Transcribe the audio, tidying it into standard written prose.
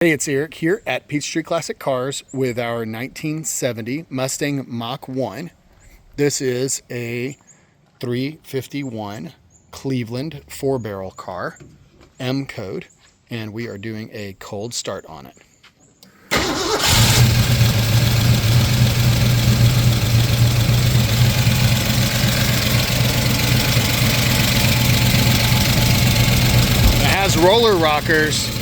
Hey, it's Eric here at Peachtree Classic Cars with our 1970 Mustang Mach 1. This is a 351 Cleveland 4-barrel car, M code, and we are doing a cold start on it. It has roller rockers